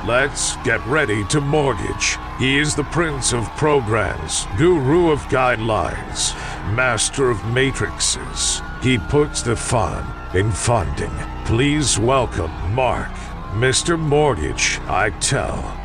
Let's get ready to mortgage. He is the prince of programs, guru of guidelines, master of matrices. He puts the fun in funding. Please welcome Mark, Mr. Mortgage Eitel.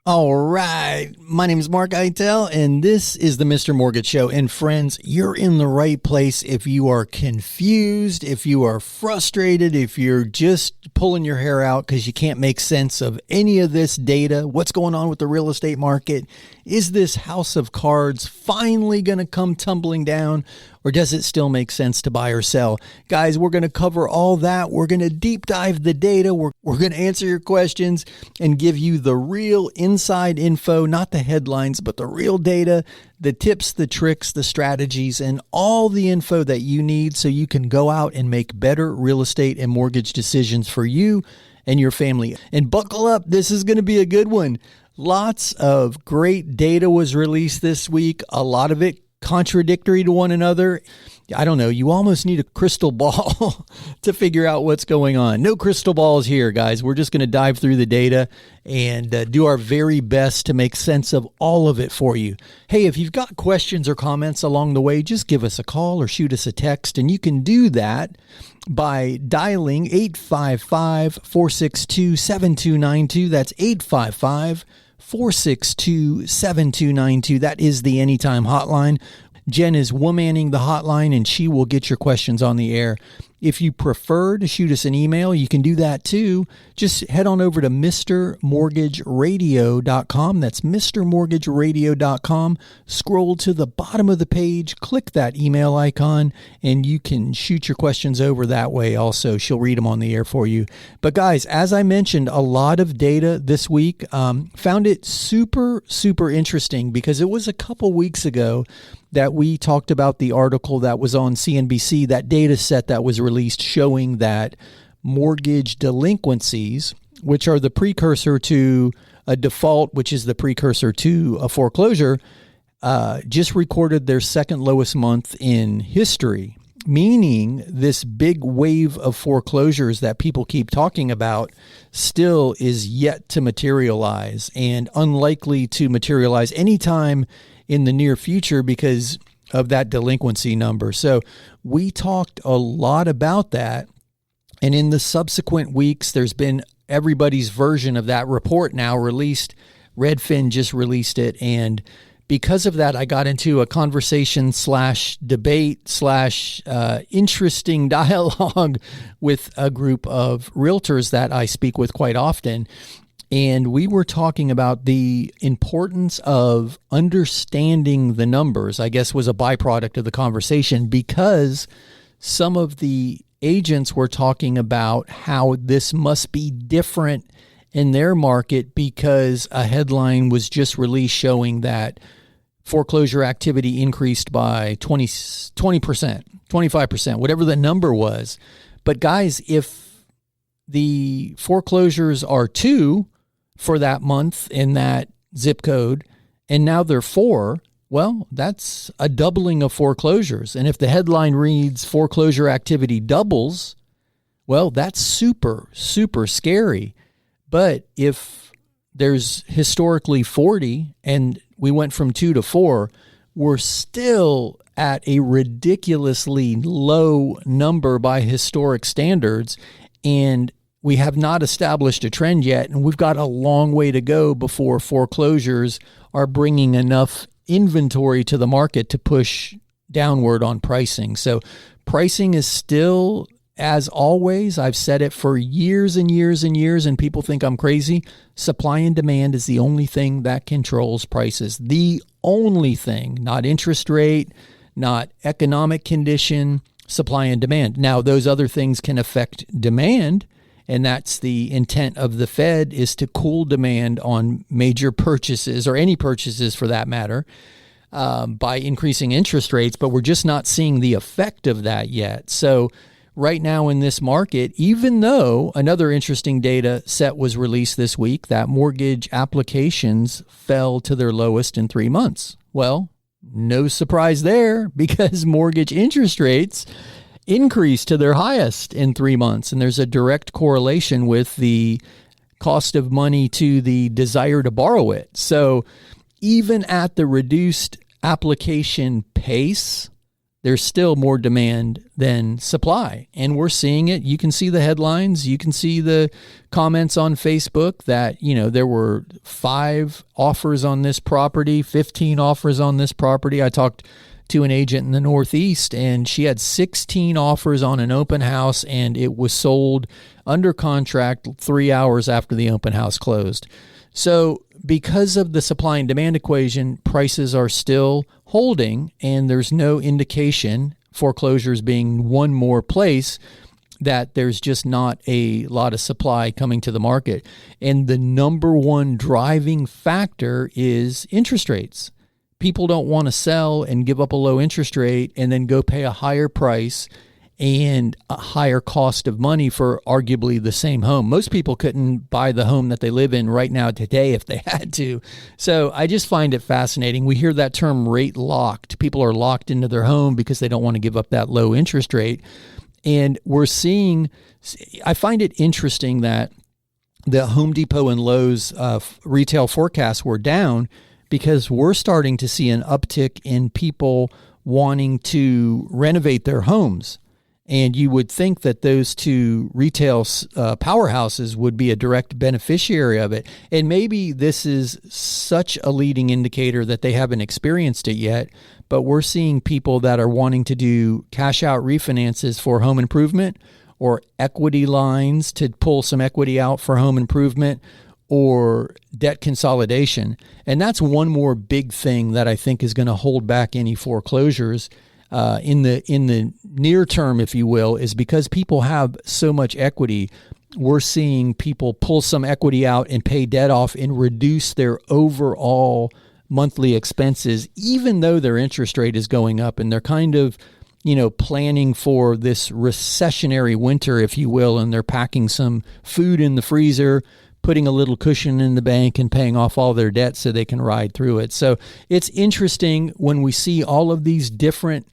All right, my name is Mark Eitel, and this is the Mr. Mortgage Show. And friends, you're in the right place if you are confused, if you are frustrated, if you're just pulling your hair out because you can't make sense of any of this data. What's going on with the real estate market? Is this house of cards finally going to come tumbling down, or does it still make sense to buy or sell? Guys, we're going to cover all that. We're going to deep dive the data. We're going to answer your questions and give you the real inside info, not the headlines, but the real data, the tips, the tricks, the strategies, and all the info that you need so you can go out and make better real estate and mortgage decisions for you and your family. And buckle up, this is going to be a good one. Lots of great data was released this week, a lot of it contradictory to one another. I don't know, you almost need a crystal ball to figure out what's going on. No crystal balls here, guys. We're just going to dive through the data and do our very best to make sense of all of it for you. Hey, if you've got questions or comments along the way, just give us a call or shoot us a text, and you can do that by dialing 855-462-7292. That's 855-462-7292. That is the Anytime hotline. Jen is womanning the hotline, and she will get your questions on the air. If you prefer to shoot us an email, you can do that too. Just head on over to mrmortgageradio.com. That's mrmortgageradio.com. Scroll to the bottom of the page, click that email icon, and you can shoot your questions over that way also. She'll read them on the air for you. But guys, as I mentioned, a lot of data this week. Found it super, super interesting because it was a couple weeks ago that we talked about the article that was on CNBC, that data set that was released showing that mortgage delinquencies, which are the precursor to a default, which is the precursor to a foreclosure, just recorded their second lowest month in history, meaning this big wave of foreclosures that people keep talking about still is yet to materialize and unlikely to materialize anytime in the near future because of that delinquency number. So we talked a lot about that. And in the subsequent weeks, there's been everybody's version of that report now released. Redfin just released it. And because of that, I got into a conversation / debate / interesting dialogue with a group of realtors that I speak with quite often. And we were talking about the importance of understanding the numbers, I guess was a byproduct of the conversation, because some of the agents were talking about how this must be different in their market because a headline was just released showing that foreclosure activity increased by 20%, 25%, whatever the number was. But guys, if the foreclosures are 2 for that month in that zip code, and now they're 4, well, that's a doubling of foreclosures. And if the headline reads foreclosure activity doubles, well, that's super, super scary. But if there's historically 40 and we went from 2 to 4, we're still at a ridiculously low number by historic standards. And we have not established a trend yet, and we've got a long way to go before foreclosures are bringing enough inventory to the market to push downward on pricing. So pricing is still, as always, I've said it for years and years and years, and people think I'm crazy. Supply and demand is the only thing that controls prices. The only thing, not interest rate, not economic condition, supply and demand. Now, those other things can affect demand, and that's the intent of the Fed, is to cool demand on major purchases, or any purchases for that matter, by increasing interest rates. But we're just not seeing the effect of that yet. So right now in this market, even though another interesting data set was released this week, that mortgage applications fell to their lowest in 3 months. Well, no surprise there, because mortgage interest rates increase to their highest in 3 months. And there's a direct correlation with the cost of money to the desire to borrow it. So even at the reduced application pace, there's still more demand than supply. And we're seeing it. You can see the headlines. You can see the comments on Facebook that, there were 5 offers on this property, 15 offers on this property. I talked to an agent in the Northeast, and she had 16 offers on an open house, and it was sold under contract 3 hours after the open house closed. So because of the supply and demand equation, prices are still holding, and there's no indication, foreclosures being one more place, that there's just not a lot of supply coming to the market. And the number one driving factor is interest rates. People don't want to sell and give up a low interest rate and then go pay a higher price and a higher cost of money for arguably the same home. Most people couldn't buy the home that they live in right now today if they had to. So I just find it fascinating. We hear that term rate locked. People are locked into their home because they don't want to give up that low interest rate. And we're seeing, I find it interesting that the Home Depot and Lowe's retail forecasts were down because we're starting to see an uptick in people wanting to renovate their homes. And you would think that those two retail powerhouses would be a direct beneficiary of it. And maybe this is such a leading indicator that they haven't experienced it yet, but we're seeing people that are wanting to do cash out refinances for home improvement or equity lines to pull some equity out for home improvement or debt consolidation. And that's one more big thing that I think is going to hold back any foreclosures in the near term, if you will, is because people have so much equity. We're seeing people pull some equity out and pay debt off and reduce their overall monthly expenses, even though their interest rate is going up, and they're kind of, planning for this recessionary winter, if you will, and they're packing some food in the freezer, putting a little cushion in the bank and paying off all their debt so they can ride through it. So it's interesting when we see all of these different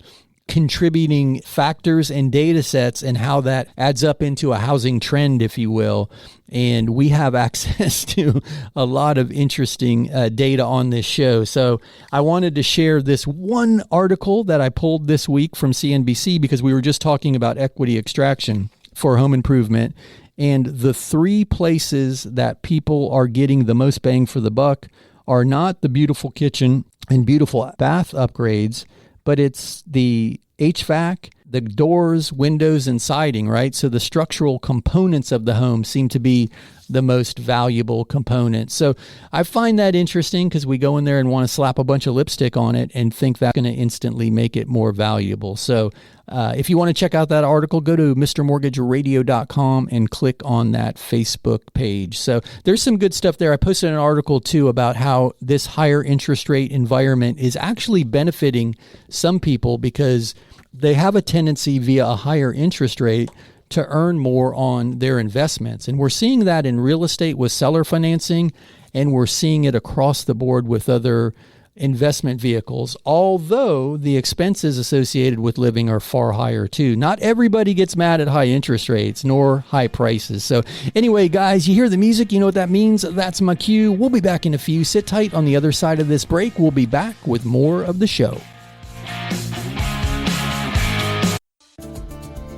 contributing factors and data sets and how that adds up into a housing trend, if you will. And we have access to a lot of interesting data on this show. So I wanted to share this one article that I pulled this week from CNBC because we were just talking about equity extraction for home improvement. And the 3 places that people are getting the most bang for the buck are not the beautiful kitchen and beautiful bath upgrades, but it's the HVAC, the doors, windows, and siding, right? So the structural components of the home seem to be the most valuable component. So I find that interesting because we go in there and want to slap a bunch of lipstick on it and think that's going to instantly make it more valuable. So if you want to check out that article, go to mrmortgageradio.com and click on that Facebook page. So there's some good stuff there. I posted an article too about how this higher interest rate environment is actually benefiting some people because they have a tendency via a higher interest rate to earn more on their investments. And we're seeing that in real estate with seller financing, and we're seeing it across the board with other investment vehicles, although the expenses associated with living are far higher too. Not everybody gets mad at high interest rates nor high prices. So anyway, guys, you hear the music, you know what that means. That's my cue. We'll be back in a few. Sit tight on the other side of this break. We'll be back with more of the show.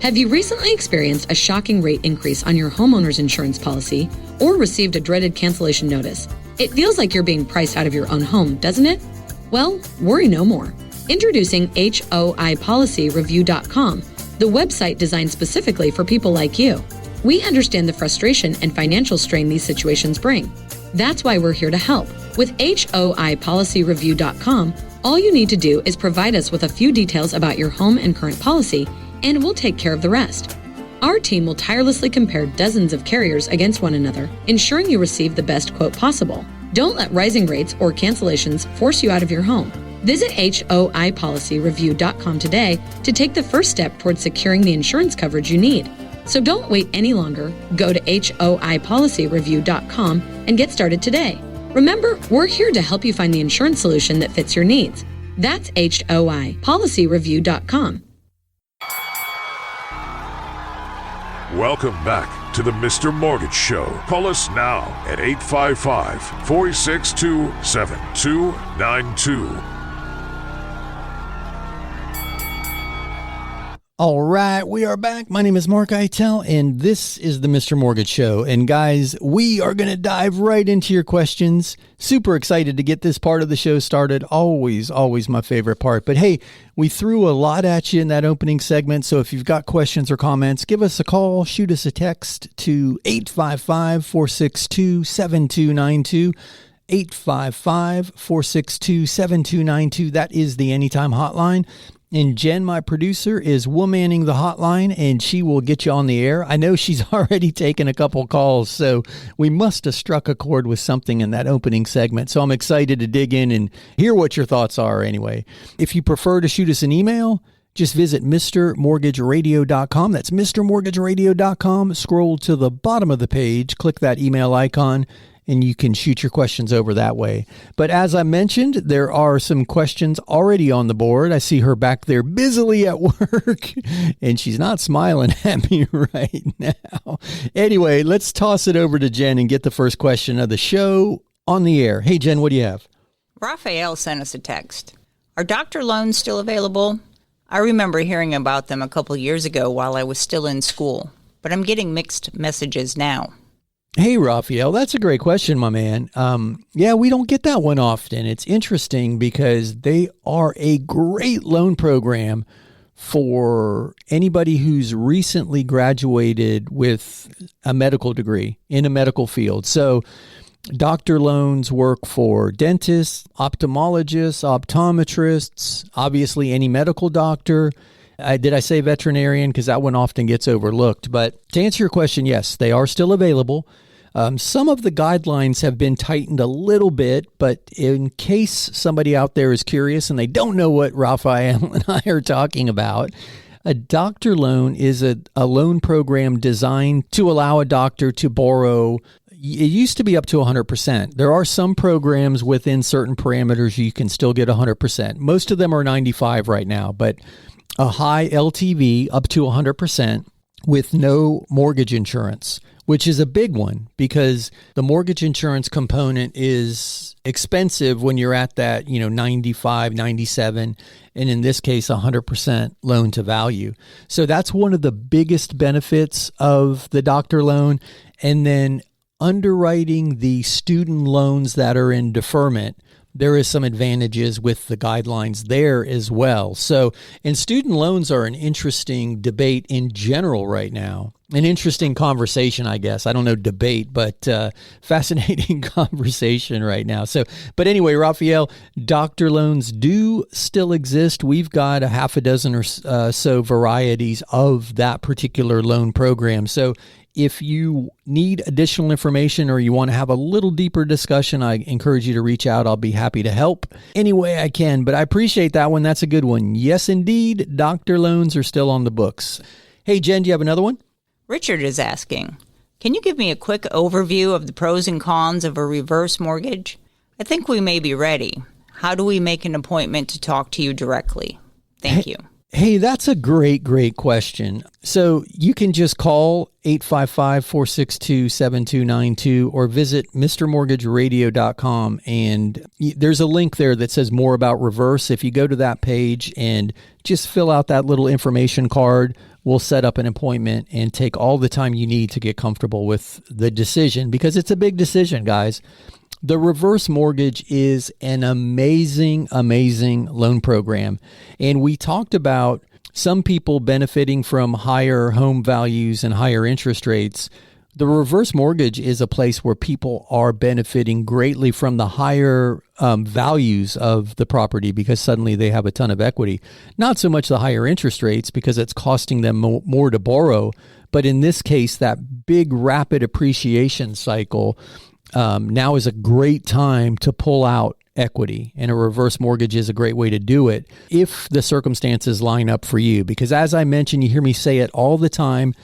Have you recently experienced a shocking rate increase on your homeowner's insurance policy or received a dreaded cancellation notice? It feels like you're being priced out of your own home, doesn't it? Well, worry no more. Introducing HOIPolicyReview.com, the website designed specifically for people like you. We understand the frustration and financial strain these situations bring. That's why we're here to help. With HOIPolicyReview.com, all you need to do is provide us with a few details about your home and current policy, and we'll take care of the rest. Our team will tirelessly compare dozens of carriers against one another, ensuring you receive the best quote possible. Don't let rising rates or cancellations force you out of your home. Visit HOIPolicyReview.com today to take the first step towards securing the insurance coverage you need. So don't wait any longer. Go to HOIPolicyReview.com and get started today. Remember, we're here to help you find the insurance solution that fits your needs. That's HOIPolicyReview.com. Welcome back to the Mr. Mortgage Show. Call us now at 855-462-7292. All right, we are back. My name is Mark Eitel, and this is the Mr. Mortgage Show. And guys, we are going to dive right into your questions. Super excited to get this part of the show started. Always my favorite part. But hey, we threw a lot at you in that opening segment. So if you've got questions or comments, give us a call, shoot us a text to 855-462-7292. 855-462-7292. That is the Anytime Hotline. And Jen, my producer, is womanning the hotline, and she will get you on the air. I know she's already taken a couple calls, so we must have struck a chord with something in that opening segment. So I'm excited to dig in and hear what your thoughts are anyway. If you prefer to shoot us an email, just visit mrmortgageradio.com. That's mrmortgageradio.com. Scroll to the bottom of the page, click that email icon, and you can shoot your questions over that way. But as I mentioned, there are some questions already on the board. I see her back there busily at work, and she's not smiling at me right now. Anyway, let's toss it over to Jen and get the first question of the show on the air. Hey, Jen, what do you have? Raphael sent us a text. Are doctor loans still available? I remember hearing about them a couple years ago while I was still in school, but I'm getting mixed messages now. Hey, Raphael, that's a great question, my man. Yeah, we don't get that one often. It's interesting because they are a great loan program for anybody who's recently graduated with a medical degree in a medical field. So doctor loans work for dentists, ophthalmologists, optometrists, obviously any medical doctor. Did I say veterinarian? Because that one often gets overlooked. But to answer your question, yes, they are still available. Some of the guidelines have been tightened a little bit, but in case somebody out there is curious and they don't know what Raphael and I are talking about, a doctor loan is a loan program designed to allow a doctor to borrow. It used to be up to 100%. There are some programs within certain parameters you can still get 100%. Most of them are 95 right now, but a high LTV up to 100% with no mortgage insurance, which is a big one because the mortgage insurance component is expensive when you're at that, 95, 97, and in this case, 100% loan to value. So that's one of the biggest benefits of the doctor loan. And then underwriting the student loans that are in deferment, there is some advantages with the guidelines there as well. So, and student loans are an interesting debate in general right now. An interesting conversation, I guess. I don't know debate, but fascinating conversation right now. So, but anyway, Raphael, doctor loans do still exist. We've got a half a dozen or so varieties of that particular loan program. So if you need additional information or you want to have a little deeper discussion, I encourage you to reach out. I'll be happy to help any way I can. But I appreciate that one. That's a good one. Yes, indeed, doctor loans are still on the books. Hey, Jen, do you have another one? Richard is asking, can you give me a quick overview of the pros and cons of a reverse mortgage? I think we may be ready. How do we make an appointment to talk to you directly? Thank you. Hey, that's a great question. So you can just call 855-462-7292 or visit mrmortgageradio.com, and there's a link there that says more about reverse. If you go to that page and just fill out that little information card, we'll set up an appointment and take all the time you need to get comfortable with the decision, because it's a big decision, guys. The reverse mortgage is an amazing loan program. And we talked about some people benefiting from higher home values and higher interest rates. The reverse mortgage is a place where people are benefiting greatly from the higher values of the property because suddenly they have a ton of equity. Not so much the higher interest rates because it's costing them more to borrow. But in this case, that big rapid appreciation cycle now is a great time to pull out equity, and a reverse mortgage is a great way to do it if the circumstances line up for you. Because as I mentioned, you hear me say it all the time,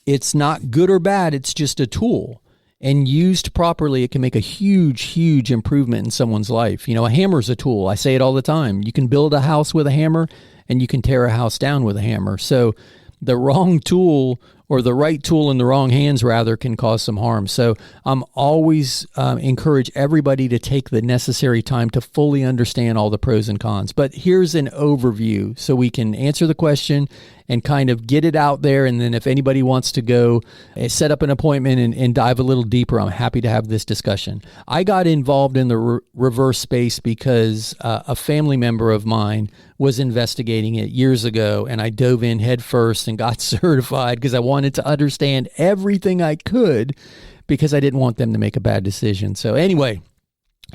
it's not good or bad, it's just a tool. And used properly, it can make a huge improvement in someone's life. A hammer's a tool. I say it all the time. You can build a house with a hammer, and you can tear a house down with a hammer. So the wrong tool or the right tool in the wrong hands, rather, can cause some harm. So I'm always encourage everybody to take the necessary time to fully understand all the pros and cons. But here's an overview so we can answer the question and kind of get it out there. And then if anybody wants to go set up an appointment and dive a little deeper, I'm happy to have this discussion. I got involved in the reverse space because a family member of mine was investigating it years ago, and I dove in head first and got certified because I wanted to understand everything I could because I didn't want them to make a bad decision. So anyway,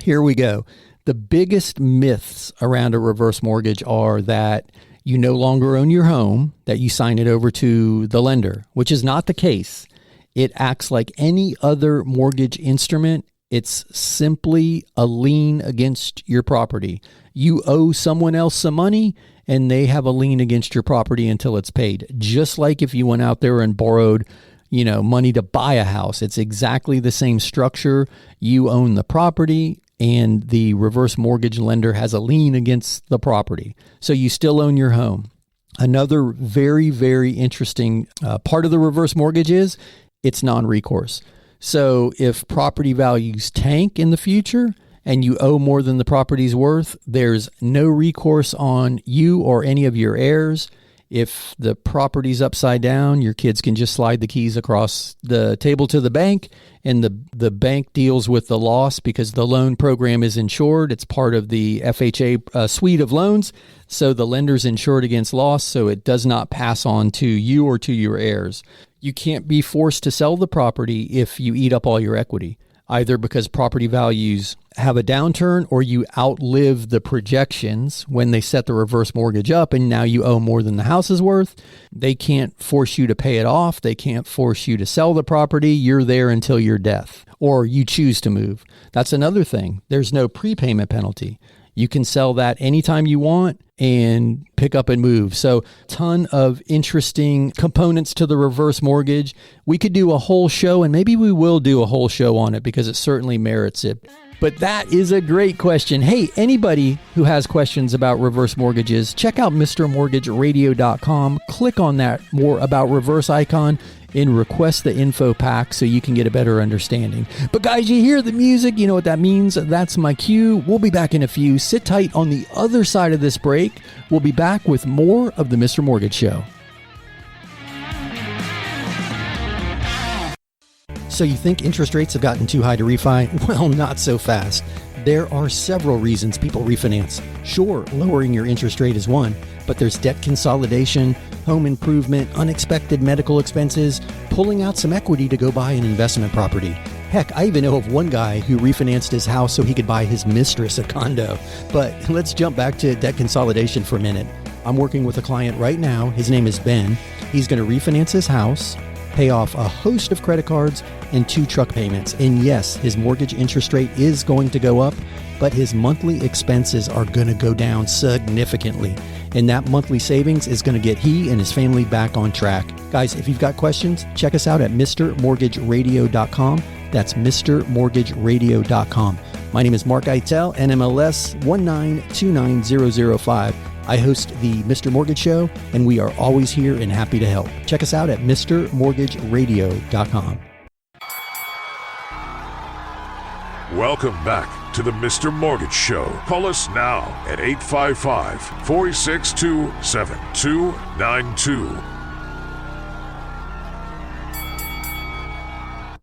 here we go. The biggest myths around a reverse mortgage are that you no longer own your home, that you sign it over to the lender, which is not the case. It acts like any other mortgage instrument. It's simply a lien against your property. You owe someone else some money, and they have a lien against your property until it's paid. Just like if you went out there and borrowed, money to buy a house. It's exactly the same structure. You own the property, and the reverse mortgage lender has a lien against the property. So you still own your home. Another very, very interesting part of the reverse mortgage is it's non-recourse. So if property values tank in the future and you owe more than the property's worth, there's no recourse on you or any of your heirs. If the property's upside down, your kids can just slide the keys across the table to the bank, and the bank deals with the loss because the loan program is insured. It's part of the FHA suite of loans. So the lender's insured against loss, so it does not pass on to you or to your heirs. You can't be forced to sell the property if you eat up all your equity, either because property values have a downturn or you outlive the projections when they set the reverse mortgage up and now you owe more than the house is worth. They can't force you to pay it off. They can't force you to sell the property. You're there until your death or you choose to move. That's another thing. There's no prepayment penalty. You can sell that anytime you want and pick up and move. So ton of interesting components to the reverse mortgage. We could do a whole show, and maybe we will do a whole show on it because it certainly merits it. But that is a great question. Hey, anybody who has questions about reverse mortgages, check out MrMortgageRadio.com. Click on that more about reverse icon and request the info pack so you can get a better understanding. But guys, you hear the music, you know what that means. That's my cue. We'll be back in a few. Sit tight on the other side of this break. We'll be back with more of the Mr. Mortgage Show. So you think interest rates have gotten too high to refi? Well, not so fast. There are several reasons people refinance. Sure, lowering your interest rate is one, but there's debt consolidation, home improvement, unexpected medical expenses, pulling out some equity to go buy an investment property. Heck, I even know of one guy who refinanced his house so he could buy his mistress a condo. But let's jump back to debt consolidation for a minute. I'm working with a client right now. His name is Ben. He's going to refinance his house, pay off a host of credit cards, and 2 truck payments. And yes, his mortgage interest rate is going to go up, but his monthly expenses are going to go down significantly. And that monthly savings is going to get he and his family back on track. Guys, if you've got questions, check us out at MrMortgageRadio.com. That's MrMortgageRadio.com. My name is Mark Eitel, NMLS 1929005. I host the Mr. Mortgage Show, and we are always here and happy to help. Check us out at MrMortgageRadio.com. Welcome back to the Mr. Mortgage Show. Call us now at 855-462-7292.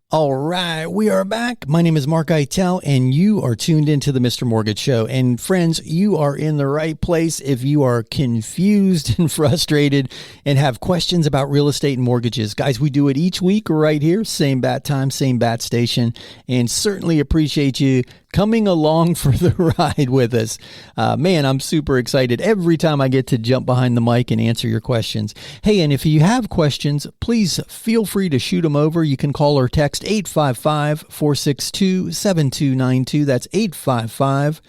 All right, we are back. My name is Mark Eitel, and you are tuned into the Mr. Mortgage Show. And friends, you are in the right place if you are confused and frustrated and have questions about real estate and mortgages. Guys, we do it each week right here, same bat time, same bat station, and certainly appreciate you coming along for the ride with us. Man, I'm super excited every time I get to jump behind the mic and answer your questions. Hey, and if you have questions, please feel free to shoot them over. You can call or text 855-462-7292. That's 855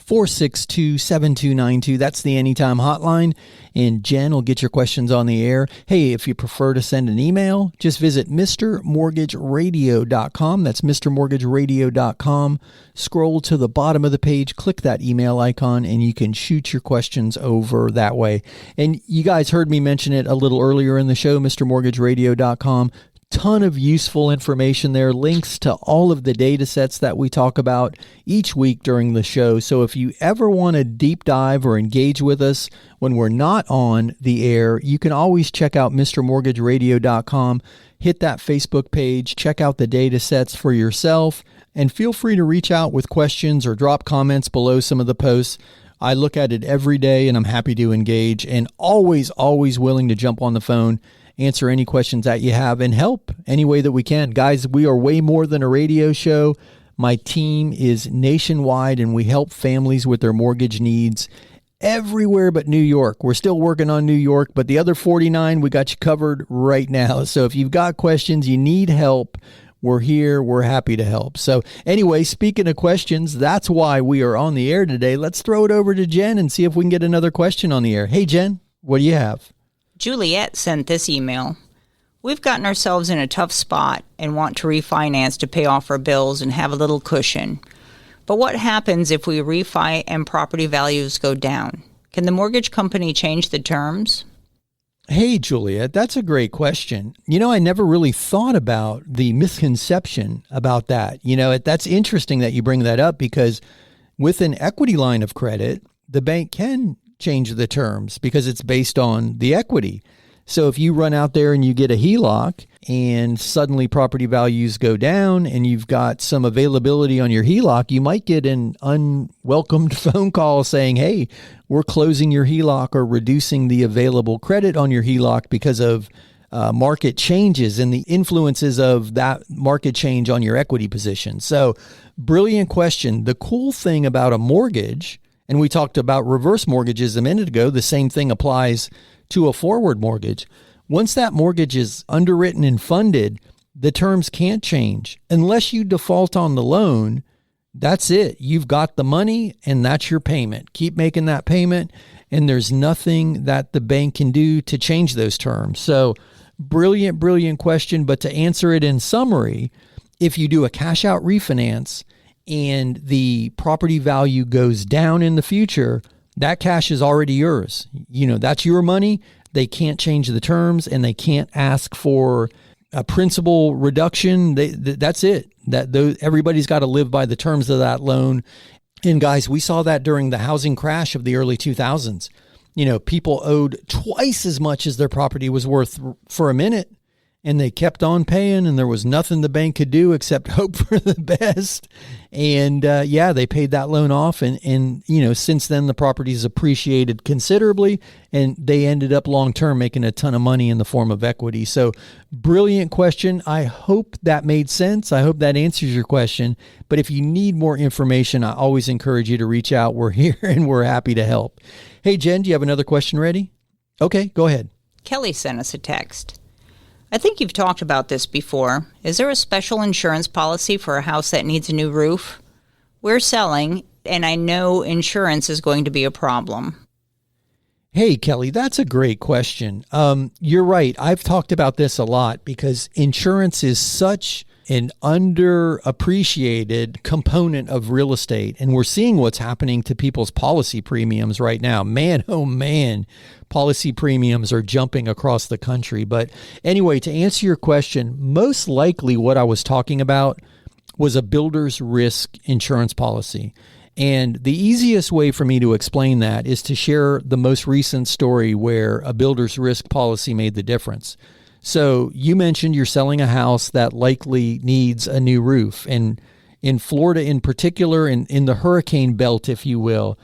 462-7292. That's the Anytime hotline, and Jen will get your questions on the air. Hey, if you prefer to send an email, just visit mrmortgageradio.com. That's mrmortgageradio.com. Scroll to the bottom of the page, click that email icon, and you can shoot your questions over that way. And you guys heard me mention it a little earlier in the show, mrmortgageradio.com. Ton of useful information there, links to all of the data sets that we talk about each week during the show. So if you ever want to deep dive or engage with us when we're not on the air, you can always check out mrmortgageradio.com, hit that Facebook page, check out the data sets for yourself, and feel free to reach out with questions or drop comments below some of the posts. I look at it every day and I'm happy to engage, and always willing to jump on the phone, answer any questions that you have, and help any way that we can. Guys, we are way more than a radio show. My team is nationwide, and we help families with their mortgage needs everywhere but New York. We're still working on New York, but the other 49, we got you covered right now. So if you've got questions, you need help, we're here. We're happy to help. So anyway, speaking of questions, that's why we are on the air today. Let's throw it over to Jen and see if we can get another question on the air. Hey, Jen, what do you have? Juliet sent this email. We've gotten ourselves in a tough spot and want to refinance to pay off our bills and have a little cushion. But what happens if we refi and property values go down? Can the mortgage company change the terms? Hey, Juliet, that's a great question. I never really thought about the misconception about that. That's interesting that you bring that up, because with an equity line of credit, the bank can change the terms because it's based on the equity. So if you run out there and you get a HELOC and suddenly property values go down and you've got some availability on your HELOC, you might get an unwelcomed phone call saying, hey, we're closing your HELOC or reducing the available credit on your HELOC because of market changes and the influences of that market change on your equity position. So brilliant question. The cool thing about a mortgage, and we talked about reverse mortgages a minute ago, the same thing applies to a forward mortgage. Once that mortgage is underwritten and funded, the terms can't change. Unless you default on the loan, that's it. You've got the money and that's your payment. Keep making that payment, and there's nothing that the bank can do to change those terms. So brilliant question. But to answer it in summary, if you do a cash out refinance and the property value goes down in the future, that cash is already yours. That's your money. They can't change the terms, and they can't ask for a principal reduction. That's it. Everybody's got to live by the terms of that loan. And guys, we saw that during the housing crash of the early 2000s. People owed twice as much as their property was worth for a minute, and they kept on paying, and there was nothing the bank could do except hope for the best. And they paid that loan off. And since then, the property's appreciated considerably, and they ended up long-term making a ton of money in the form of equity. So brilliant question. I hope that made sense. I hope that answers your question. But if you need more information, I always encourage you to reach out. We're here and we're happy to help. Hey, Jen, do you have another question ready? Okay, go ahead. Kelly sent us a text. I think you've talked about this before. Is there a special insurance policy for a house that needs a new roof? We're selling, and I know insurance is going to be a problem. Hey, Kelly, that's a great question. You're right. I've talked about this a lot because insurance is such an underappreciated component of real estate. And we're seeing what's happening to people's policy premiums right now. Man, oh man, policy premiums are jumping across the country. But anyway, to answer your question, most likely what I was talking about was a builder's risk insurance policy. And the easiest way for me to explain that is to share the most recent story where a builder's risk policy made the difference. So you mentioned you're selling a house that likely needs a new roof. And in Florida in particular, in the hurricane belt, if you will,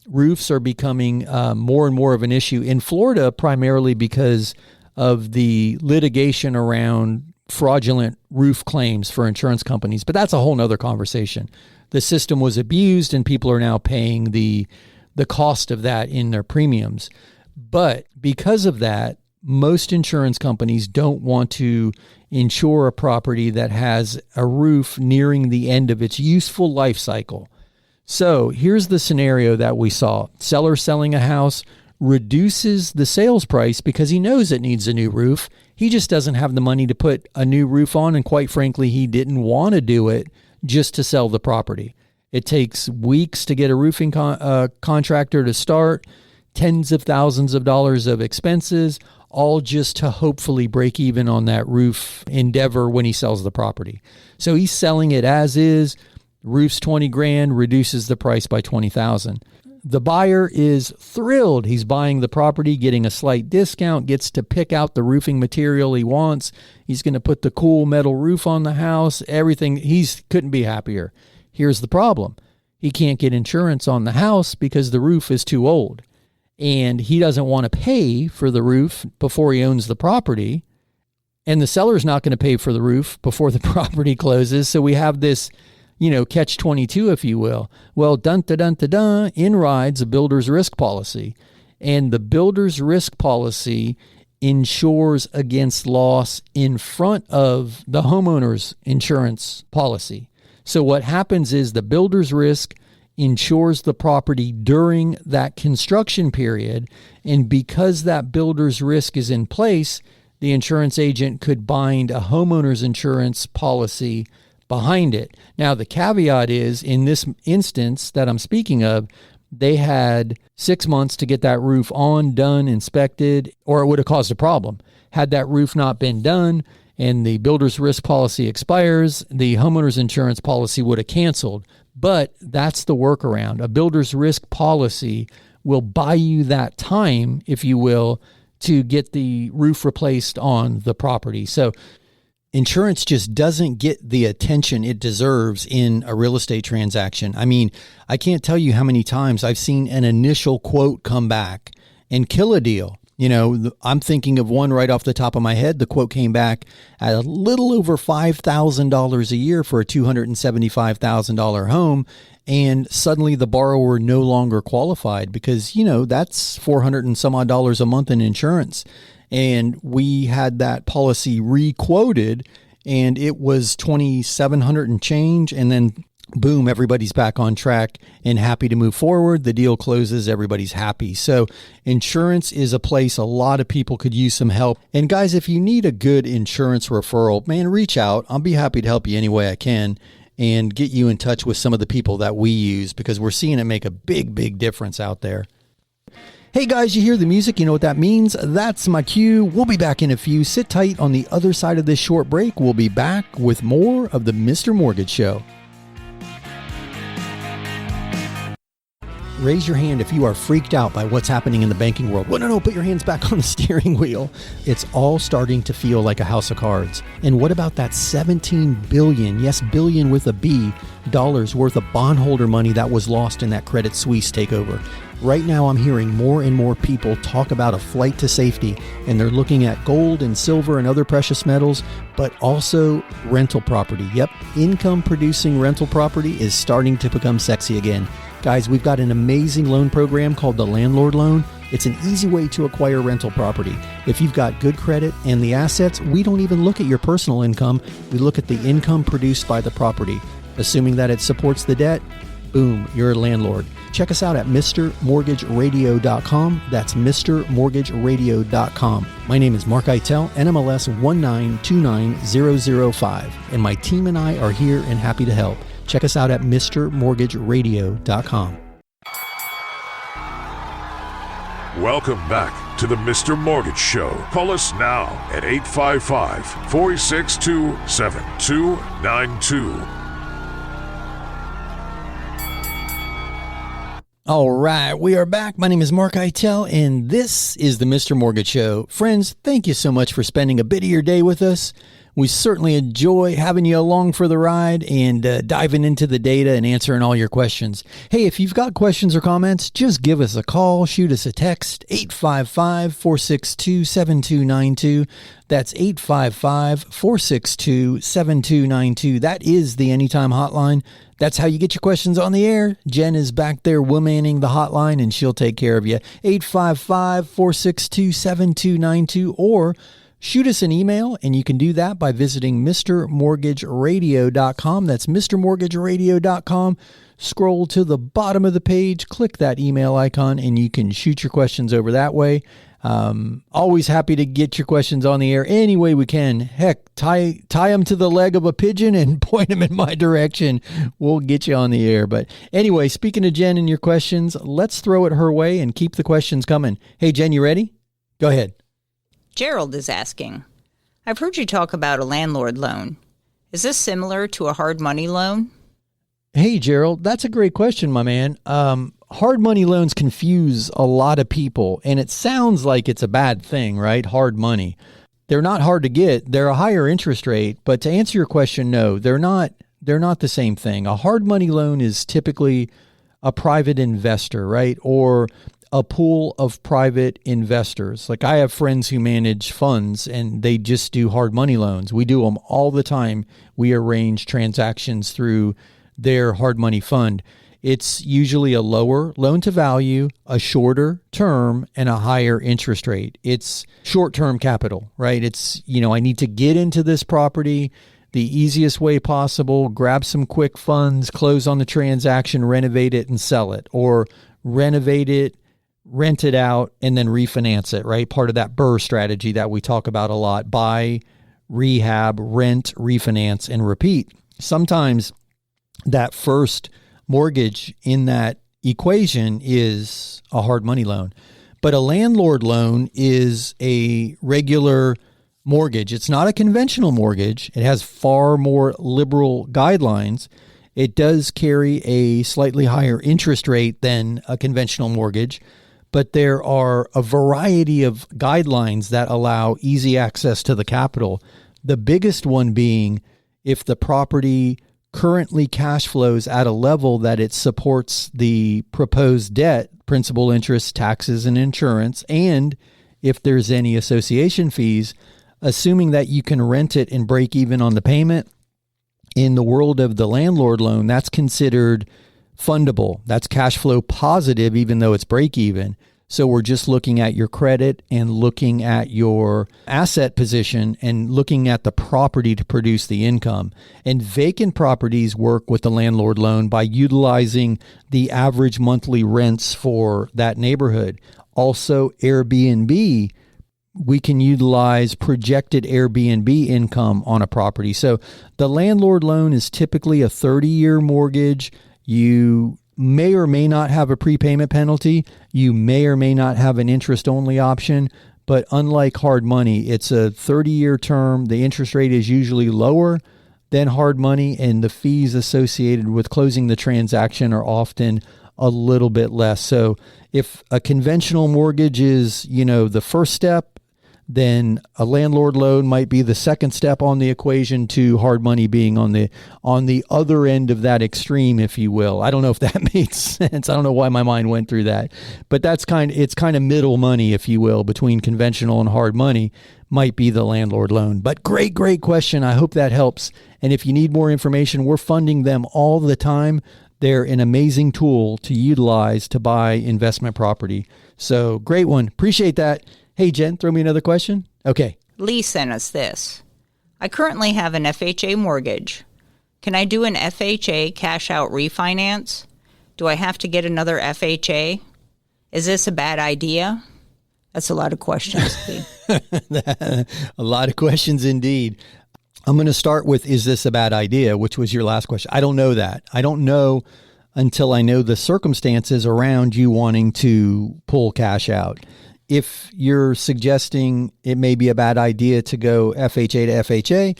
roofs are becoming more and more of an issue. In Florida, primarily because of the litigation around fraudulent roof claims for insurance companies. But that's a whole nother conversation. The system was abused and people are now paying the cost of that in their premiums. But because of that, most insurance companies don't want to insure a property that has a roof nearing the end of its useful life cycle. So here's the scenario that we saw. Seller selling a house, reduces the sales price because he knows it needs a new roof. He just doesn't have the money to put a new roof on, and quite frankly, he didn't want to do it just to sell the property. It takes weeks to get a roofing contractor to start, tens of thousands of dollars of expenses, all just to hopefully break even on that roof endeavor when he sells the property. So he's selling it as is. Roof's $20,000, reduces the price by $20,000. The buyer is thrilled. He's buying the property, getting a slight discount, gets to pick out the roofing material he wants. He's going to put the cool metal roof on the house, everything. Couldn't be happier. Here's the problem. He can't get insurance on the house because the roof is too old. And he doesn't want to pay for the roof before he owns the property. And the seller's not going to pay for the roof before the property closes. So we have this, catch-22, if you will. Well, dun-da-dun-da-dun, in rides a builder's risk policy. And the builder's risk policy insures against loss in front of the homeowner's insurance policy. So what happens is the builder's risk insures the property during that construction period. And because that builder's risk is in place, the insurance agent could bind a homeowner's insurance policy behind it. Now, the caveat is, in this instance that I'm speaking of, they had 6 months to get that roof on, done, inspected, or it would have caused a problem. Had that roof not been done and the builder's risk policy expires, the homeowner's insurance policy would have canceled. But that's the workaround. A builder's risk policy will buy you that time, if you will, to get the roof replaced on the property. So insurance just doesn't get the attention it deserves in a real estate transaction. I mean, I can't tell you how many times I've seen an initial quote come back and kill a deal. I'm thinking of one right off the top of my head. The quote came back at a little over $5,000 a year for a $275,000 home. And suddenly the borrower no longer qualified because, that's $400 and some odd dollars a month in insurance. And we had that policy re-quoted and it was $2,700 and change. And then boom, everybody's back on track and happy to move forward. The deal closes, everybody's happy. So insurance is a place a lot of people could use some help. And guys, if you need a good insurance referral, man, reach out. I'll be happy to help you any way I can and get you in touch with some of the people that we use because we're seeing it make a big, big difference out there. Hey guys, you hear the music? You know what that means? That's my cue. We'll be back in a few. Sit tight. On the other side of this short break, we'll be back with more of the Mr. Mortgage Show. Raise your hand if you are freaked out by what's happening in the banking world. Well, no, put your hands back on the steering wheel. It's all starting to feel like a house of cards. And what about that $17 billion, yes, billion with a B, dollars worth of bondholder money that was lost in that Credit Suisse takeover? Right now, I'm hearing more and more people talk about a flight to safety, and they're looking at gold and silver and other precious metals, but also rental property. Yep, income-producing rental property is starting to become sexy again. Guys, we've got an amazing loan program called the Landlord Loan. It's an easy way to acquire rental property. If you've got good credit and the assets, we don't even look at your personal income. We look at the income produced by the property. Assuming that it supports the debt, boom, you're a landlord. Check us out at mrmortgageradio.com. That's mrmortgageradio.com. My name is Mark Eitel, NMLS 1929005, and my team and I are here and happy to help. Check us out at mrmortgageradio.com. Welcome back to the Mr. Mortgage Show. Call us now at 855-462-7292. All right, we are back. My name is Mark Eitel, and this is the Mr. Mortgage Show. Friends, thank you so much for spending a bit of your day with us. We certainly enjoy having you along for the ride and diving into the data and answering all your questions. Hey, if you've got questions or comments, just give us a call, shoot us a text, 855-462-7292. That's 855-462-7292. That is the Anytime Hotline. That's how you get your questions on the air. Jen is back there womanning the hotline, and she'll take care of you. 855-462-7292 or shoot us an email, and you can do that by visiting mrmortgageradio.com. That's mrmortgageradio.com. Scroll to the bottom of the page, click that email icon, and you can shoot your questions over that way. Always happy to get your questions on the air any way we can. Heck, tie them to the leg of a pigeon and point them in my direction. We'll get you on the air. But anyway, speaking of Jen and your questions, let's throw it her way and keep the questions coming. Hey, Jen, you ready? Go ahead. Gerald is asking, I've heard you talk about a landlord loan. Is this similar to a hard money loan? Hey, Gerald, that's a great question, my man. Hard money loans confuse a lot of people, and it sounds like it's a bad thing, right? Hard money. They're not hard to get. They're a higher interest rate, but to answer your question, no, they're not the same thing. A hard money loan is typically a private investor, right? Or a pool of private investors. Like I have friends who manage funds and they just do hard money loans. We do them all the time. We arrange transactions through their hard money fund. It's usually a lower loan to value, a shorter term, and a higher interest rate. It's short-term capital, right? It's, I need to get into this property the easiest way possible, grab some quick funds, close on the transaction, renovate it, and sell it. Or renovate it, rent it out, and then refinance it, right? Part of that BRRRR strategy that we talk about a lot. Buy, rehab, rent, refinance, and repeat. Sometimes that first mortgage in that equation is a hard money loan. But a landlord loan is a regular mortgage. It's not a conventional mortgage. It has far more liberal guidelines. It does carry a slightly higher interest rate than a conventional mortgage, but there are a variety of guidelines that allow easy access to the capital. The biggest one being if the property currently cash flows at a level that it supports the proposed debt, principal, interest, taxes, and insurance, and if there's any association fees, assuming that you can rent it and break even on the payment. In the world of the landlord loan, that's considered fundable. That's cash flow positive, even though it's break even. So we're just looking at your credit and looking at your asset position and looking at the property to produce the income. And vacant properties work with the landlord loan by utilizing the average monthly rents for that neighborhood. Also, Airbnb, we can utilize projected Airbnb income on a property. So the landlord loan is typically a 30-year mortgage. You may or may not have a prepayment penalty. You may or may not have an interest-only option. But unlike hard money, it's a 30-year term. The interest rate is usually lower than hard money, and the fees associated with closing the transaction are often a little bit less. So if a conventional mortgage is, the first step, then a landlord loan might be the second step on the equation to hard money being on the other end of that extreme, if you will. I don't know if that made sense. I don't know why my mind went through that, but it's kind of middle money, if you will, between conventional and hard money might be the landlord loan. But great question. I hope that helps. And if you need more information, we're funding them all the time. They're an amazing tool to utilize to buy investment property. So great one. Appreciate that. Hey, Jen, throw me another question. Okay. Lee sent us this. I currently have an FHA mortgage. Can I do an FHA cash out refinance? Do I have to get another FHA? Is this a bad idea? That's a lot of questions, Lee. A lot of questions indeed. I'm going to start with, is this a bad idea, which was your last question. I don't know that. I don't know until I know the circumstances around you wanting to pull cash out. If you're suggesting it may be a bad idea to go FHA to FHA,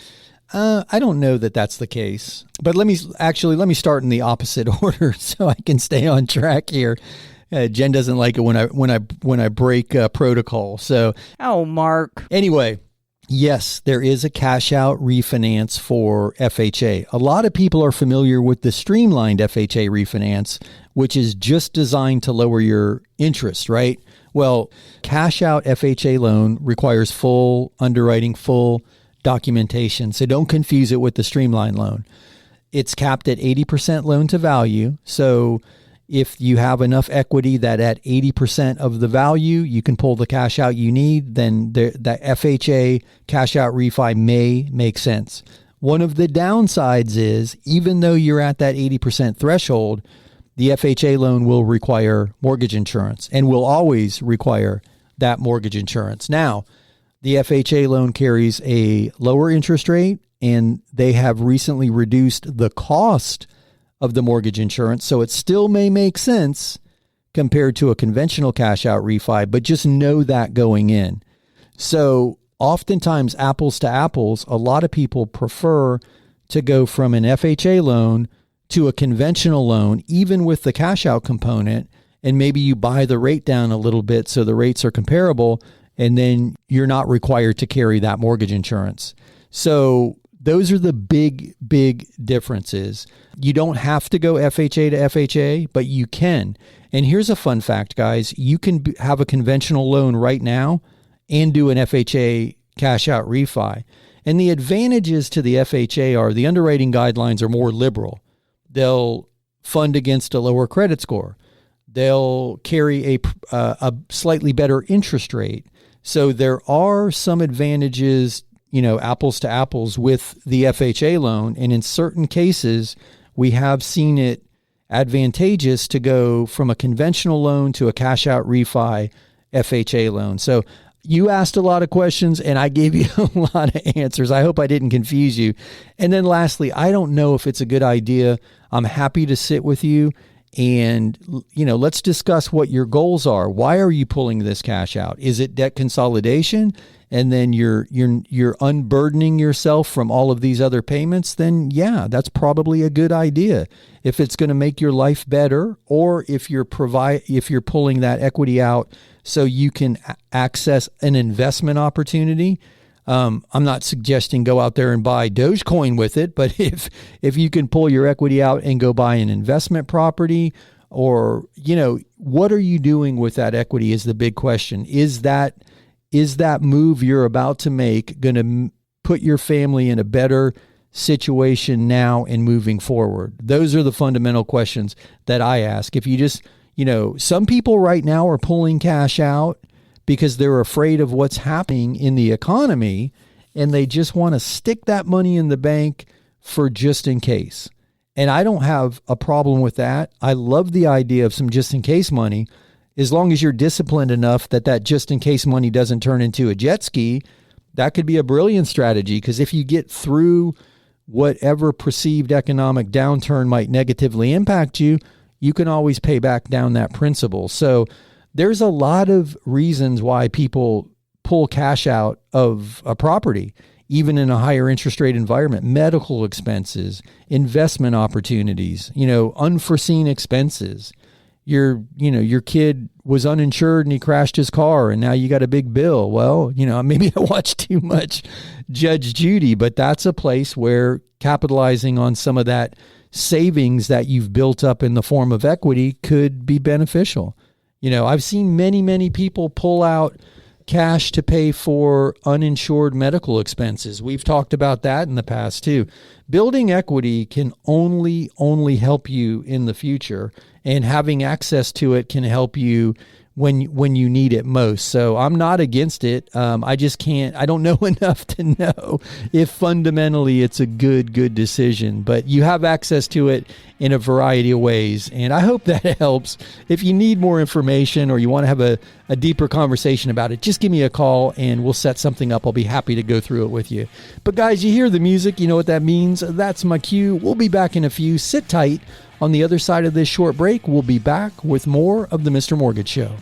I don't know that that's the case. But let me start in the opposite order so I can stay on track here. Jen doesn't like it when I break protocol. So, Mark. Anyway, yes, there is a cash out refinance for FHA. A lot of people are familiar with the streamlined FHA refinance, which is just designed to lower your interest, right? Well, cash out FHA loan requires full underwriting, full documentation. So don't confuse it with the streamlined loan. It's capped at 80% loan to value. So If you have enough equity that at 80% of the value, you can pull the cash out you need, then the FHA cash out refi may make sense. One of the downsides is, even though you're at that 80% threshold, the FHA loan will require mortgage insurance and will always require that mortgage insurance. Now, the FHA loan carries a lower interest rate, and they have recently reduced the cost of the mortgage insurance, so it still may make sense compared to a conventional cash out refi, but just know that going in. So oftentimes, apples to apples, a lot of people prefer to go from an FHA loan to a conventional loan, even with the cash out component, and maybe you buy the rate down a little bit so the rates are comparable, and then you're not required to carry that mortgage insurance. So those are the big differences. You don't have to go FHA to FHA, but you can. And here's a fun fact, guys. You can have a conventional loan right now and do an FHA cash out refi. And the advantages to the FHA are the underwriting guidelines are more liberal. They'll fund against a lower credit score. They'll carry a slightly better interest rate. So there are some advantages, apples to apples with the FHA loan. And in certain cases, we have seen it advantageous to go from a conventional loan to a cash out refi FHA loan. So you asked a lot of questions and I gave you a lot of answers. I hope I didn't confuse you. And then lastly, I don't know if it's a good idea. I'm happy to sit with you and, let's discuss what your goals are. Why are you pulling this cash out? Is it debt consolidation? And then you're unburdening yourself from all of these other payments, then yeah, that's probably a good idea. If it's going to make your life better, or if you're pulling that equity out so you can access an investment opportunity. I'm not suggesting go out there and buy Dogecoin with it, but if you can pull your equity out and go buy an investment property, or what are you doing with that equity is the big question. Is that move you're about to make going to put your family in a better situation now and moving forward? Those are the fundamental questions that I ask. If you just, some people right now are pulling cash out because they're afraid of what's happening in the economy, and they just want to stick that money in the bank for just in case. And I don't have a problem with that. I love the idea of some just in case money, as long as you're disciplined enough that just in case money doesn't turn into a jet ski. That could be a brilliant strategy, because if you get through whatever perceived economic downturn might negatively impact you, you can always pay back down that principal. So there's a lot of reasons why people pull cash out of a property, even in a higher interest rate environment. Medical expenses, investment opportunities, unforeseen expenses. Your kid was uninsured and he crashed his car and now you got a big bill. Well, maybe I watched too much Judge Judy, but that's a place where capitalizing on some of that savings that you've built up in the form of equity could be beneficial. I've seen many people pull out cash to pay for uninsured medical expenses. We've talked about that in the past too. Building equity can only help you in the future, and having access to it can help you when you need it most. So I'm not against it. I don't know enough to know if fundamentally it's a good decision, but you have access to it in a variety of ways. And I hope that helps. If you need more information or you want to have a deeper conversation about it, just give me a call and we'll set something up. I'll be happy to go through it with you. But guys, you hear the music, you know what that means. That's my cue. We'll be back in a few. Sit tight. On the other side of this short break, we'll be back with more of the Mr. Mortgage Show.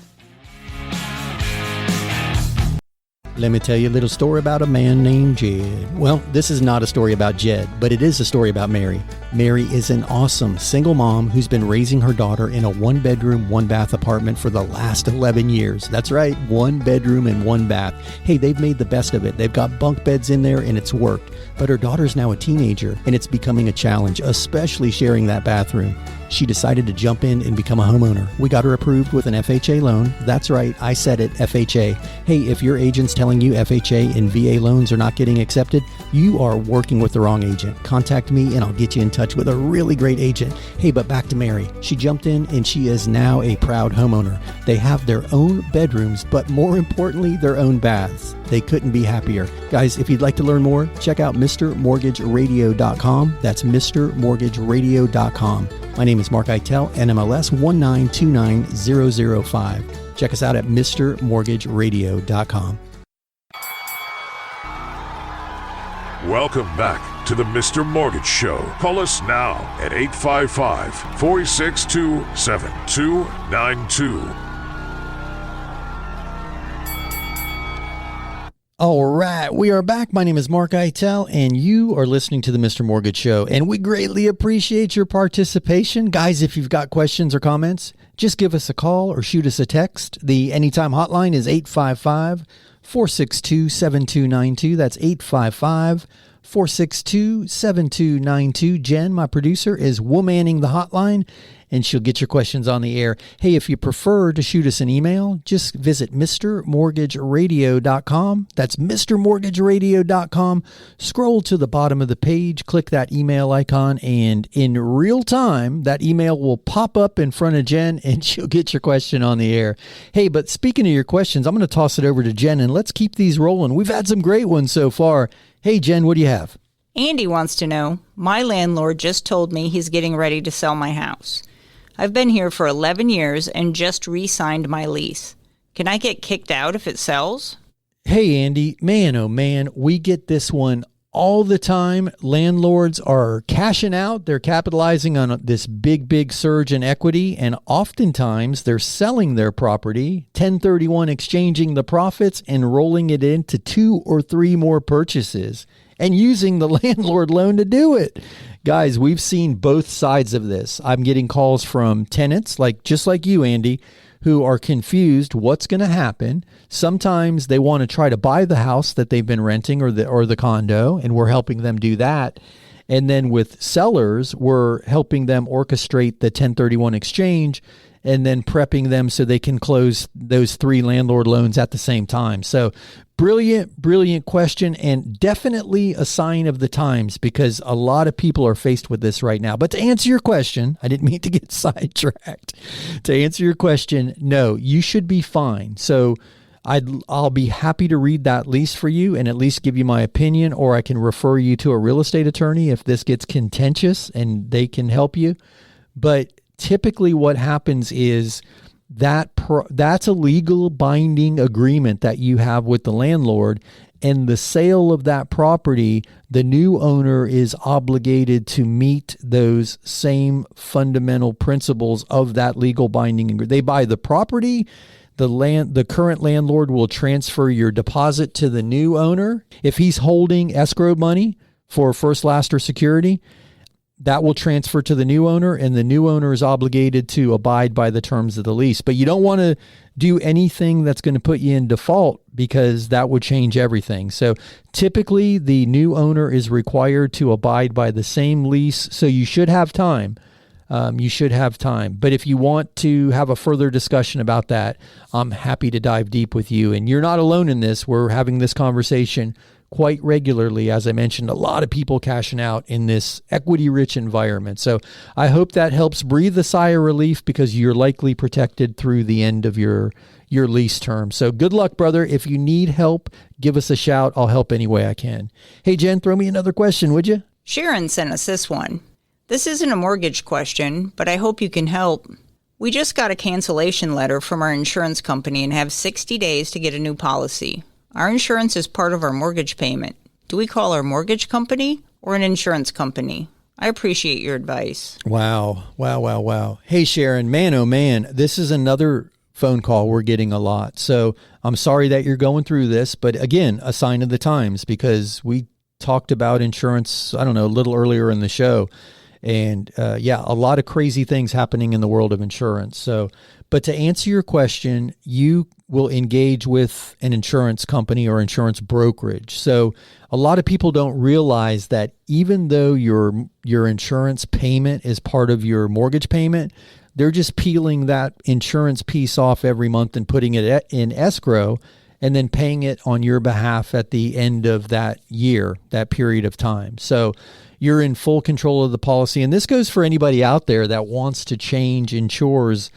Let me tell you a little story about a man named Jed. Well, this is not a story about Jed, but it is a story about Mary. Mary is an awesome single mom who's been raising her daughter in a 1-bedroom, 1-bath apartment for the last 11 years. That's right, 1 bedroom and 1 bath. Hey, they've made the best of it. They've got bunk beds in there and it's worked. But her daughter's now a teenager and it's becoming a challenge, especially sharing that bathroom. She decided to jump in and become a homeowner. We got her approved with an FHA loan. That's right, I said it, FHA. Hey, if your agent's telling you FHA and VA loans are not getting accepted, you are working with the wrong agent. Contact me and I'll get you in touch touch with a really great agent. Hey, but back to Mary. She jumped in and she is now a proud homeowner. They have their own bedrooms, but more importantly, their own baths. They couldn't be happier. Guys, if you'd like to learn more, check out MrMortgageRadio.com. That's MrMortgageRadio.com. My name is Mark Eitel, NMLS 1929005. Check us out at MrMortgageRadio.com. Welcome back to the Mr. Mortgage Show. Call us now at 855-462-7292. All right, we are back. My name is Mark Eitel, and you are listening to the Mr. Mortgage Show, and we greatly appreciate your participation. Guys, if you've got questions or comments, just give us a call or shoot us a text. The Anytime hotline is 855-462-7292. That's 855-462-7292. Jen, my producer, is womanning the hotline, and she'll get your questions on the air. Hey, if you prefer to shoot us an email, just visit MrMortgageRadio.com. That's MrMortgageRadio.com. Scroll to the bottom of the page, click that email icon, and in real time, that email will pop up in front of Jen, and she'll get your question on the air. Hey, but speaking of your questions, I'm going to toss it over to Jen, and let's keep these rolling. We've had some great ones so far. Hey, Jen, what do you have? Andy wants to know, my landlord just told me he's getting ready to sell my house. I've been here for 11 years and just re-signed my lease. Can I get kicked out if it sells? Hey, Andy, man, oh man, we get this one all the time. Landlords are cashing out. They're capitalizing on this big surge in equity, and oftentimes they're selling their property, 1031 exchanging the profits and rolling it into 2 or 3 more purchases and using the landlord loan to do it. Guys, we've seen both sides of this. I'm getting calls from tenants, just like you, Andy, who are confused what's going to happen. Sometimes they want to try to buy the house that they've been renting or the condo, and we're helping them do that. And then with sellers, we're helping them orchestrate the 1031 exchange and then prepping them so they can close those 3 landlord loans at the same time. So brilliant question, and definitely a sign of the times, because a lot of people are faced with this right now. But to answer your question, I didn't mean to get sidetracked. To answer your question, no, you should be fine. So I'll be happy to read that lease for you and at least give you my opinion, or I can refer you to a real estate attorney if this gets contentious and they can help you. But typically what happens is that's a legal binding agreement that you have with the landlord, and the sale of that property, the new owner is obligated to meet those same fundamental principles of that legal binding agreement. They buy the property, the current landlord will transfer your deposit to the new owner. If he's holding escrow money for first, last, or security, that will transfer to the new owner, and the new owner is obligated to abide by the terms of the lease. But you don't want to do anything that's going to put you in default, because that would change everything. So typically the new owner is required to abide by the same lease. So you should have time. But if you want to have a further discussion about that, I'm happy to dive deep with you. And you're not alone in this. We're having this conversation quite regularly. As I mentioned, a lot of people cashing out in this equity-rich environment. So I hope that helps breathe a sigh of relief, because you're likely protected through the end of your lease term. So good luck, brother. If you need help, give us a shout. I'll help any way I can. Hey, Jen, throw me another question, would you? Sharon sent us this one. This isn't a mortgage question, but I hope you can help. We just got a cancellation letter from our insurance company and have 60 days to get a new policy. Our insurance is part of our mortgage payment. Do we call our mortgage company or an insurance company? I appreciate your advice. Wow. Hey, Sharon, man, oh man, this is another phone call we're getting a lot. So I'm sorry that you're going through this, but again, a sign of the times, because we talked about insurance, a little earlier in the show. And a lot of crazy things happening in the world of insurance. So, but to answer your question, you will engage with an insurance company or insurance brokerage. So a lot of people don't realize that even though your insurance payment is part of your mortgage payment, they're just peeling that insurance piece off every month and putting it in escrow. and then paying it on your behalf at the end of that year, that period of time. So you're in full control of the policy. And this goes for anybody out there that wants to change insurers,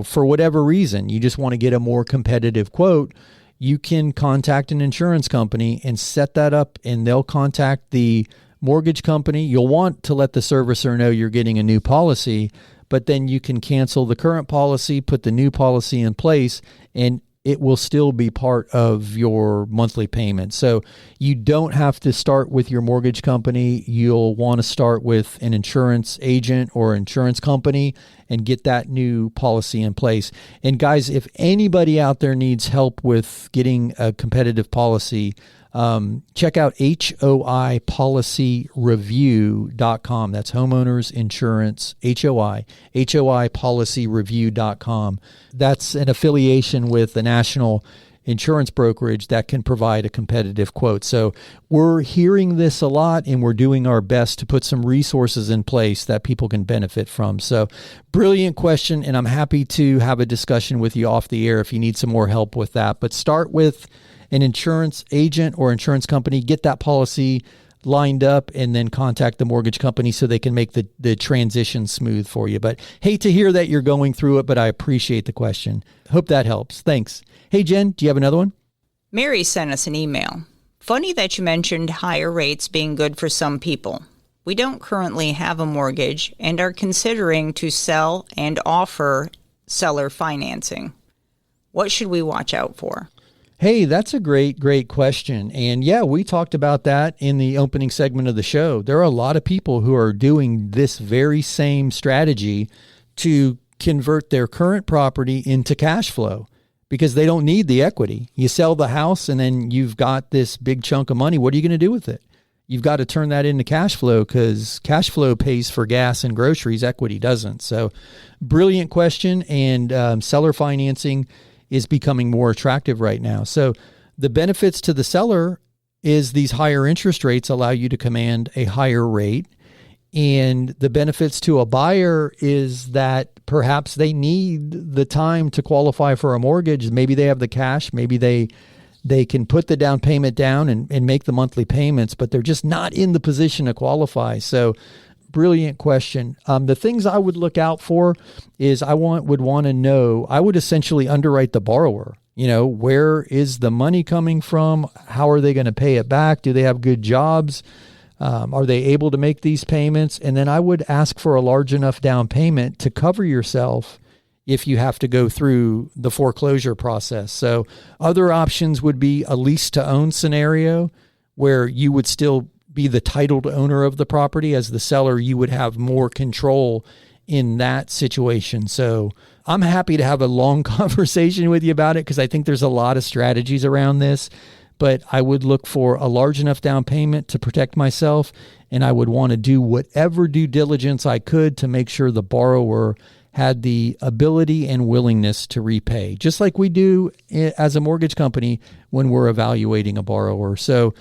for whatever reason. You just want to get a more competitive quote. You can contact an insurance company and set that up, and they'll contact the mortgage company. You'll want to let the servicer know you're getting a new policy, but then you can cancel the current policy, put the new policy in place, and it will still be part of your monthly payment. So you don't have to start with your mortgage company. You'll want to start with an insurance agent or insurance company and get that new policy in place. And guys, if anybody out there needs help with getting a competitive policy, check out hoipolicyreview.com. That's homeowners insurance, hoipolicyreview.com. That's an affiliation with the national insurance brokerage that can provide a competitive quote. So we're hearing this a lot, and we're doing our best to put some resources in place that people can benefit from. So brilliant question, and I'm happy to have a discussion with you off the air if you need some more help with that. But start with an insurance agent or insurance company, get that policy lined up, and then contact the mortgage company so they can make the transition smooth for you. But hate to hear that you're going through it, but I appreciate the question. Hope that helps. Thanks. Hey, Jen, do you have another one? Mary sent us an email. Funny that you mentioned higher rates being good for some people. We don't currently have a mortgage and are considering to sell and offer seller financing. What should we watch out for? Hey, that's a great question. And yeah, we talked about that in the opening segment of the show. There are a lot of people who are doing this very same strategy to convert their current property into cash flow because they don't need the equity. You sell the house and then you've got this big chunk of money. What are you going to do with it? You've got to turn that into cash flow because cash flow pays for gas and groceries. Equity doesn't. So brilliant question. And seller financing is becoming more attractive right now. So the benefits to the seller is these higher interest rates allow you to command a higher rate. And the benefits to a buyer is that perhaps they need the time to qualify for a mortgage. Maybe they have the cash. Maybe they can put the down payment down and make the monthly payments, but they're just not in the position to qualify. So brilliant question. The things I would look out for is I would essentially underwrite the borrower. Where is the money coming from? How are they going to pay it back? Do they have good jobs? Are they able to make these payments? And then I would ask for a large enough down payment to cover yourself if you have to go through the foreclosure process. So other options would be a lease to own scenario where you would still be the titled owner of the property. As the seller, you would have more control in that situation. So I'm happy to have a long conversation with you about it because I think there's a lot of strategies around this, but I would look for a large enough down payment to protect myself, and I would want to do whatever due diligence I could to make sure the borrower had the ability and willingness to repay, just like we do as a mortgage company when we're evaluating a borrower. So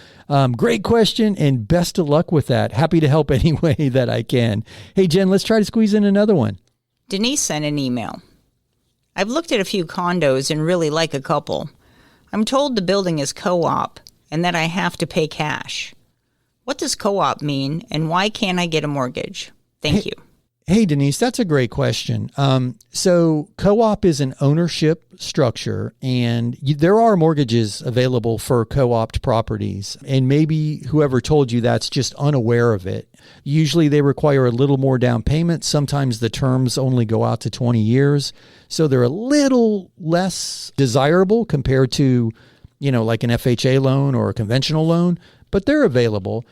great question, and best of luck with that. Happy to help any way that I can. Hey, Jen, let's try to squeeze in another one. Denise sent an email. I've looked at a few condos and really like a couple. I'm told the building is co-op and that I have to pay cash. What does co-op mean, and why can't I get a mortgage? Thank you. Hey, Denise, that's a great question. So co-op is an ownership structure, and there are mortgages available for co-opt properties. And maybe whoever told you that's just unaware of it. Usually they require a little more down payment. Sometimes the terms only go out to 20 years. So they're a little less desirable compared to, like an FHA loan or a conventional loan, but they're available.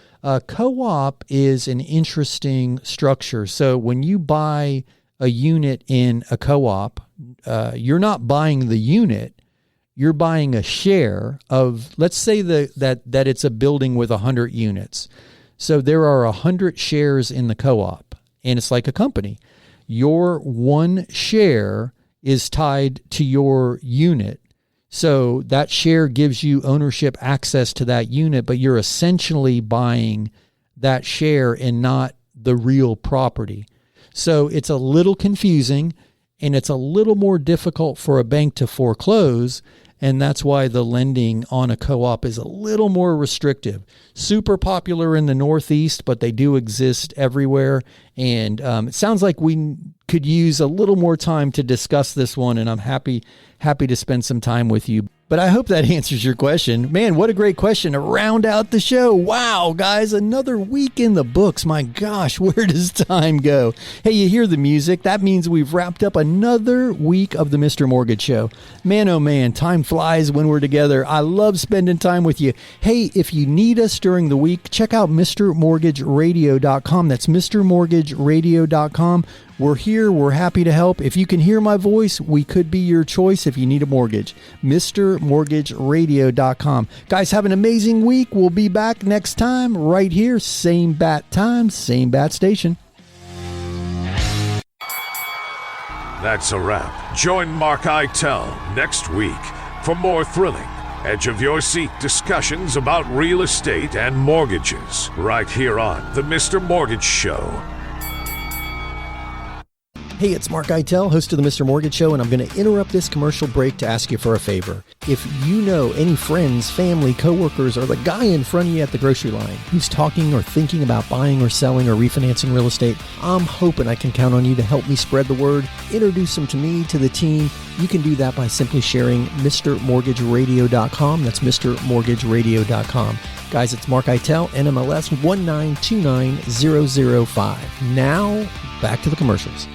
Co-op is an interesting structure. So when you buy a unit in a co-op, you're not buying the unit, you're buying a share of, let's say that it's a building with 100 units. So there are 100 shares in the co-op, and it's like a company. Your one share is tied to your unit. So that share gives you ownership access to that unit, but you're essentially buying that share and not the real property. So it's a little confusing, and it's a little more difficult for a bank to foreclose. and that's why the lending on a co-op is a little more restrictive. Super popular in the Northeast, but they do exist everywhere. And it sounds like we could use a little more time to discuss this one, and I'm happy to spend some time with you. But I hope that answers your question. Man, what a great question to round out the show. Wow, guys, another week in the books. My gosh, where does time go? Hey, you hear the music? That means we've wrapped up another week of the Mr. Mortgage Show. Man, oh man, time flies when we're together. I love spending time with you. Hey, if you need us during the week, check out MrMortgageRadio.com. That's MrMortgageRadio.com. We're here. We're happy to help. If you can hear my voice, we could be your choice if you need a mortgage. MrMortgageRadio.com. Guys, have an amazing week. We'll be back next time right here. Same bat time, same bat station. That's a wrap. Join Mark Eitel next week for more thrilling, edge-of-your-seat discussions about real estate and mortgages right here on The Mr. Mortgage Show. Hey, it's Mark Eitel, host of the Mr. Mortgage Show, and I'm going to interrupt this commercial break to ask you for a favor. If you know any friends, family, coworkers, or the guy in front of you at the grocery line who's talking or thinking about buying or selling or refinancing real estate, I'm hoping I can count on you to help me spread the word, introduce them to me, to the team. You can do that by simply sharing MrMortgageRadio.com. That's MrMortgageRadio.com. Guys, it's Mark Eitel, NMLS 1929005. Now, back to the commercials.